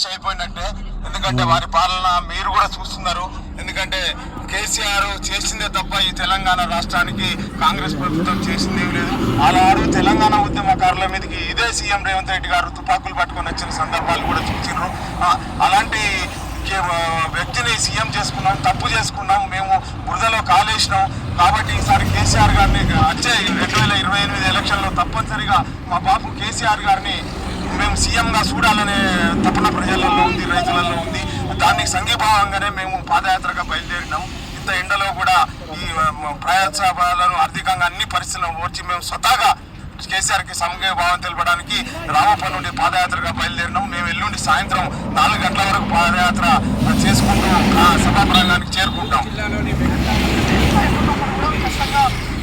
అయిపోయినట్టే. ఎందుకంటే వారి పాలన మీరు కూడా చూస్తున్నారు. ఎందుకంటే కేసీఆర్ చేసిందే తప్ప ఈ తెలంగాణ రాష్ట్రానికి కాంగ్రెస్ ప్రభుత్వం చేసిందేమి లేదు. ఆనాడు తెలంగాణ ఉద్యమకారుల మీదకి ఇదే సీఎం రేవంత్ రెడ్డి గారు తుపాకులు పట్టుకొని వచ్చిన సందర్భాలు కూడా చూసినారు. అలాంటి వ్యక్తిని సీఎం చేసుకున్నాం, తప్పు చేసుకున్నాం, మేము బురదలో కాలేసినాం. కాబట్టి ఈసారి కేసీఆర్ గారిని వచ్చే 2028 ఎలక్షన్లో తప్పనిసరిగా మా బాబు కేసీఆర్ గారిని మేము సీఎంగా చూడాలనే తపన ప్రజలలో ఉంది, రైతులలో ఉంది. దానికి సంఘీభావంగానే మేము పాదయాత్రగా బయలుదేరినాం. ఇంత ఎండలో కూడా ఈ ప్రయాసాలను ఆర్థికంగా అన్ని పరిస్థితులను ఓర్చి మేము స్వతహాగా కేసీఆర్కి సంఘీభావం తెలపడానికి రామప్ప నుండి పాదయాత్రగా బయలుదేరినాం. మేము ఎల్లుండి సాయంత్రం 4 గంటల వరకు పాదయాత్ర చేసుకుంటూ సభా ప్రాంగణానికి చేరుకుంటాం.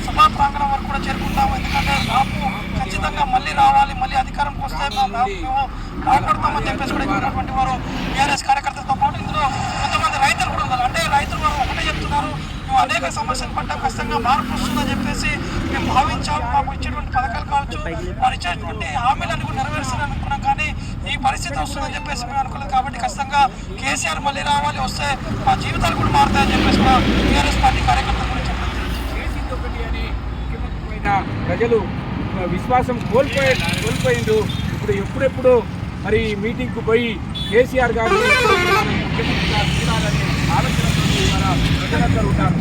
సభా ప్రాంగణం వరకు కూడా చేరుకుంటాము. ఎందుకంటే బాబు ఖచ్చితంగా మళ్ళీ రావాలి, మళ్ళీ అధికారంకి వస్తే మేము కాపాడుతామని చెప్పేసి కూడా ఉన్నటువంటి వారు టీఆర్ఎస్ కార్యకర్తలతో పాటు ఇందులో కొంతమంది రైతులు కూడా ఉన్నారు. అంటే రైతులు వారు ఒకటే చెప్తున్నారు, మేము అనేక సమస్యలు పడ్డాం, ఖచ్చితంగా మార్పు వస్తుందని చెప్పేసి మేము భావించాము. మాకు ఇచ్చేటువంటి పథకాలు కావచ్చు, వారు ఇచ్చేటువంటి హామీలను కూడా నెరవేర్చాలని అనుకున్నాం. కానీ ఈ పరిస్థితి వస్తుందని చెప్పేసి మేము అనుకోలేదు. కాబట్టి ఖచ్చితంగా కేసీఆర్ మళ్ళీ రావాలి, వస్తే మా జీవితాలు కూడా మారుతాయని చెప్పేసి కూడా టీఆర్ఎస్ పార్టీ కార్యకర్తలు కూడా చెప్పారు. ప్రజలు విశ్వాసం కోల్పోయిండు. ఇప్పుడు ఎప్పుడెప్పుడు మరి మీటింగ్కు పోయి కేసీఆర్ గారు ముఖ్యమంత్రిగా చూడాలనే ఆలోచనతో ప్రజలందరూ ఉన్నారు.